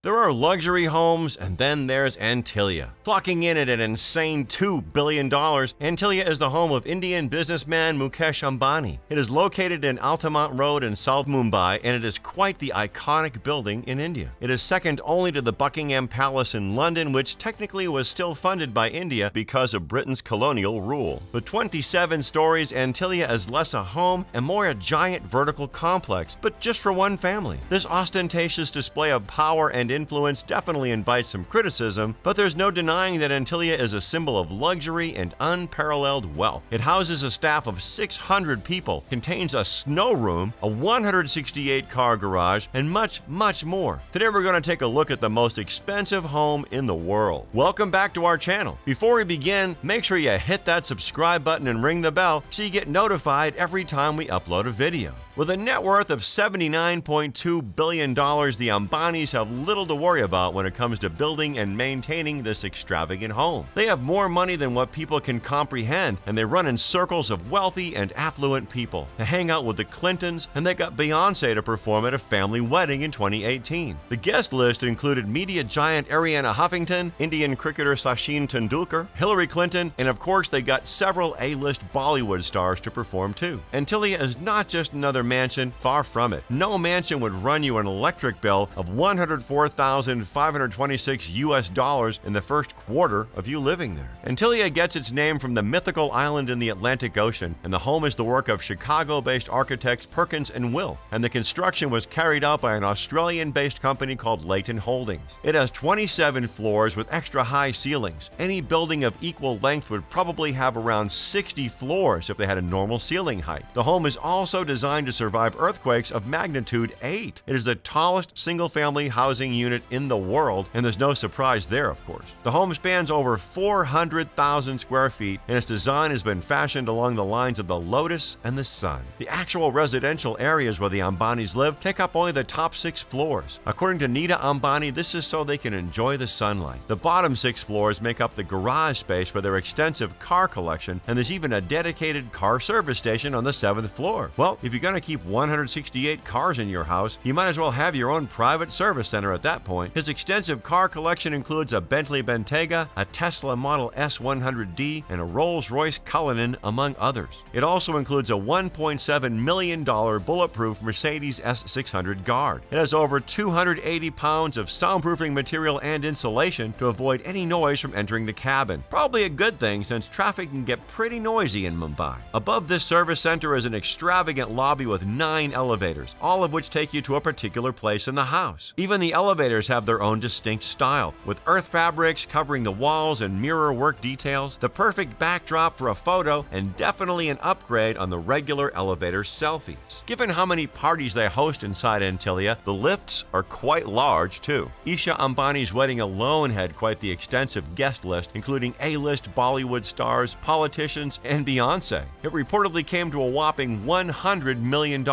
There are luxury homes, and then there's Antilia. Clocking in at an insane $2 billion, Antilia is the home of Indian businessman Mukesh Ambani. It is located in Altamont Road in South Mumbai, and it is quite the iconic building in India. It is second only to the Buckingham Palace in London, which technically was still funded by India because of Britain's colonial rule. With 27 stories, Antilia is less a home and more a giant vertical complex, but just for one family. This ostentatious display of power and influence definitely invites some criticism, but there's no denying that Antilia is a symbol of luxury and unparalleled wealth. It houses a staff of 600 people, contains a snow room, a 168-car garage, and much, much more. Today we're going to take a look at the most expensive home in the world. Welcome back to our channel. Before we begin, make sure you hit that subscribe button and ring the bell so you get notified every time we upload a video. With a net worth of $79.2 billion, the Ambanis have little to worry about when it comes to building and maintaining this extravagant home. They have more money than what people can comprehend, and they run in circles of wealthy and affluent people. They hang out with the Clintons, and they got Beyoncé to perform at a family wedding in 2018. The guest list included media giant Ariana Huffington, Indian cricketer Sachin Tendulkar, Hillary Clinton, and of course they got several A-list Bollywood stars to perform too. Antilia is not just another mansion, far from it. No mansion would run you an electric bill of $104,526 in the first quarter of you living there. Antilia gets its name from the mythical island in the Atlantic Ocean, and the home is the work of Chicago-based architects Perkins and Will, and the construction was carried out by an Australian-based company called Leighton Holdings. It has 27 floors with extra high ceilings. Any building of equal length would probably have around 60 floors if they had a normal ceiling height. The home is also designed to survive earthquakes of magnitude 8. It is the tallest single-family housing unit in the world, and there's no surprise there, of course. The home spans over 400,000 square feet, and its design has been fashioned along the lines of the lotus and the sun. The actual residential areas where the Ambanis live take up only the top 6 floors. According to Nita Ambani, this is so they can enjoy the sunlight. The bottom 6 floors make up the garage space for their extensive car collection, and there's even a dedicated car service station on the 7th floor. Well, if you're going to keep 168 cars in your house, you might as well have your own private service center at that point. His extensive car collection includes a Bentley Bentayga, a Tesla Model S 100D, and a Rolls-Royce Cullinan, among others. It also includes a $1.7 million bulletproof Mercedes S600 Guard. It has over 280 pounds of soundproofing material and insulation to avoid any noise from entering the cabin. Probably a good thing since traffic can get pretty noisy in Mumbai. Above this service center is an extravagant lobby with 9 elevators, all of which take you to a particular place in the house. Even the elevators have their own distinct style, with earth fabrics covering the walls and mirror work details, the perfect backdrop for a photo, and definitely an upgrade on the regular elevator selfies. Given how many parties they host inside Antilia, the lifts are quite large too. Isha Ambani's wedding alone had quite the extensive guest list, including A-list Bollywood stars, politicians, and Beyoncé. It reportedly came to a whopping $100 million,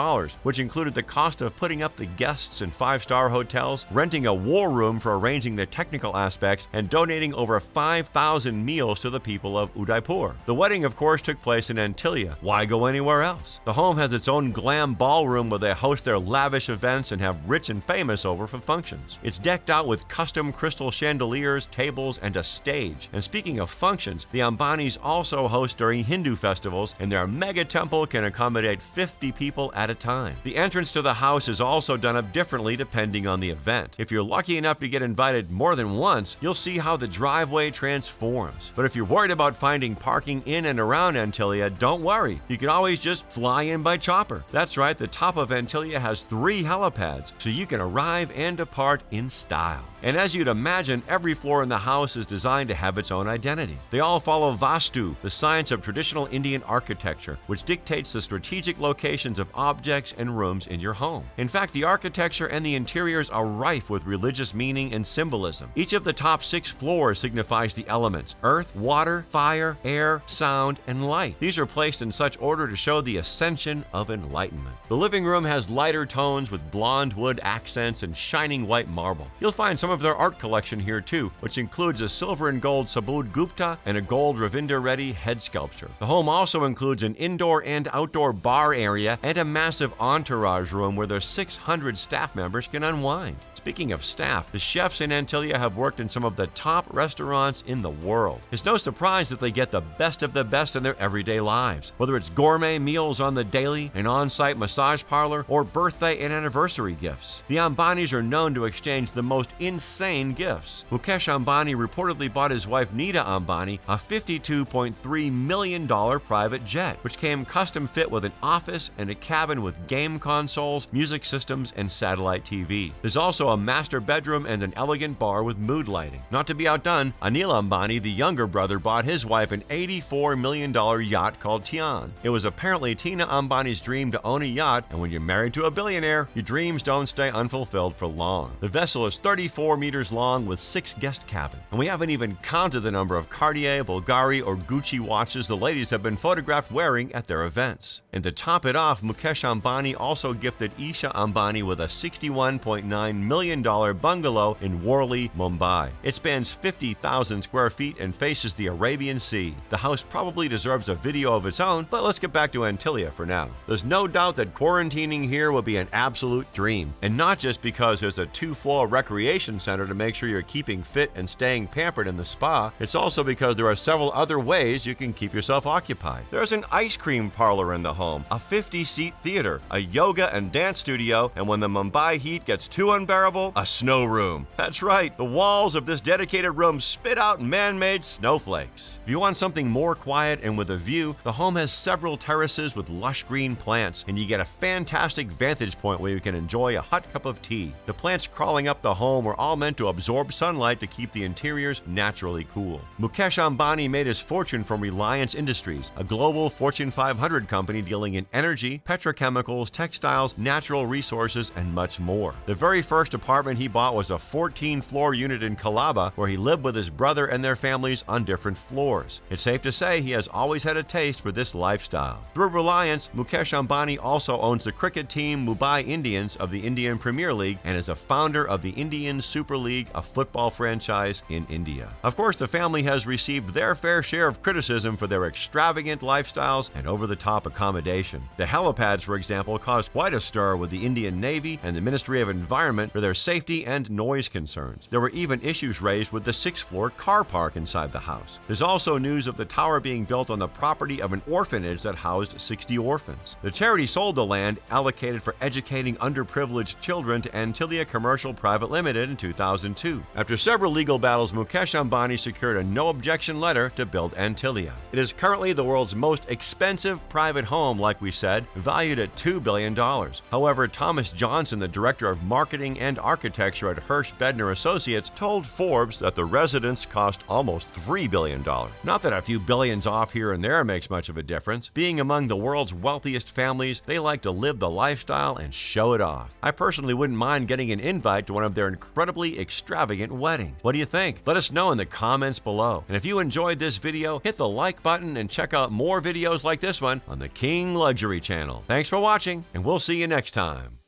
which included the cost of putting up the guests in 5-star hotels, renting a war room for arranging the technical aspects, and donating over 5,000 meals to the people of Udaipur. The wedding, of course, took place in Antilia. Why go anywhere else? The home has its own glam ballroom where they host their lavish events and have rich and famous over for functions. It's decked out with custom crystal chandeliers, tables, and a stage. And speaking of functions, the Ambanis also host during Hindu festivals, and their mega temple can accommodate 50 people at a time. The entrance to the house is also done up differently depending on the event. If you're lucky enough to get invited more than once, you'll see how the driveway transforms. But if you're worried about finding parking in and around Antilia, don't worry. You can always just fly in by chopper. That's right, the top of Antilia has 3 helipads, so you can arrive and depart in style. And as you'd imagine, every floor in the house is designed to have its own identity. They all follow Vastu, the science of traditional Indian architecture, which dictates the strategic locations of objects and rooms in your home. In fact, the architecture and the interiors are rife with religious meaning and symbolism. Each of the top 6 floors signifies the elements: earth, water, fire, air, sound, and light. These are placed in such order to show the ascension of enlightenment. The living room has lighter tones with blonde wood accents and shining white marble. You'll find some of their art collection here too, which includes a silver and gold Subodh Gupta and a gold Ravinder Reddy head sculpture. The home also includes an indoor and outdoor bar area and a massive entourage room where their 600 staff members can unwind. Speaking of staff, the chefs in Antillia have worked in some of the top restaurants in the world. It's no surprise that they get the best of the best in their everyday lives. Whether it's gourmet meals on the daily, an on-site massage parlor, or birthday and anniversary gifts, the Ambanis are known to exchange the most insane gifts. Mukesh Ambani reportedly bought his wife Nita Ambani a $52.3 million private jet, which came custom fit with an office and a cabin with game consoles, music systems, and satellite TV. There's also a master bedroom and an elegant bar with mood lighting. Not to be outdone, Anil Ambani, the younger brother, bought his wife an $84 million yacht called Tian. It was apparently Tina Ambani's dream to own a yacht, and when you're married to a billionaire, your dreams don't stay unfulfilled for long. The vessel is 34 meters long with 6 guest cabins, and we haven't even counted the number of Cartier, Bulgari, or Gucci watches the ladies have been photographed wearing at their events. And to top it off, Mukesh Ambani also gifted Isha Ambani with a $61.9 million bungalow in Worli, Mumbai. It spans 50,000 square feet and faces the Arabian Sea. The house probably deserves a video of its own, but let's get back to Antillia for now. There's no doubt that quarantining here will be an absolute dream, and not just because there's a 2-floor recreation center to make sure you're keeping fit and staying pampered in the spa. It's also because there are several other ways you can keep yourself occupied. There's an ice cream parlor in the home, a 50-seat theater, a yoga and dance studio, and when the Mumbai heat gets too unbearable, a snow room. That's right, the walls of this dedicated room spit out man-made snowflakes. If you want something more quiet and with a view, the home has several terraces with lush green plants, and you get a fantastic vantage point where you can enjoy a hot cup of tea. The plants crawling up the home were all meant to absorb sunlight to keep the interiors naturally cool. Mukesh Ambani made his fortune from Reliance Industries, a global Fortune 500 company dealing in energy, petrochemicals, textiles, natural resources, and much more. The very first apartment he bought was a 14-floor unit in Colaba, where he lived with his brother and their families on different floors. It's safe to say he has always had a taste for this lifestyle. Through Reliance, Mukesh Ambani also owns the cricket team Mumbai Indians of the Indian Premier League and is a founder of the Indian Super League, a football franchise in India. Of course, the family has received their fair share of criticism for their extravagant lifestyles and over-the-top accommodation. The helipads, for example, caused quite a stir with the Indian Navy and the Ministry of Environment for their safety and noise concerns. There were even issues raised with the 6th-floor car park inside the house. There's also news of the tower being built on the property of an orphanage that housed 60 orphans. The charity sold the land allocated for educating underprivileged children to Antillia Commercial Private Limited in 2002. After several legal battles, Mukesh Ambani secured a no-objection letter to build Antillia. It is currently the world's most expensive private home, like we said, valued at $2 billion. However, Thomas Johnson, the director of marketing and architecture at Hirsch Bedner Associates, told Forbes that the residence cost almost $3 billion. Not that a few billions off here and there makes much of a difference. Being among the world's wealthiest families, they like to live the lifestyle and show it off. I personally wouldn't mind getting an invite to one of their incredibly extravagant weddings. What do you think? Let us know in the comments below. And if you enjoyed this video, hit the like button and check out more videos like this one on the King Luxury channel. Thanks for watching, and we'll see you next time.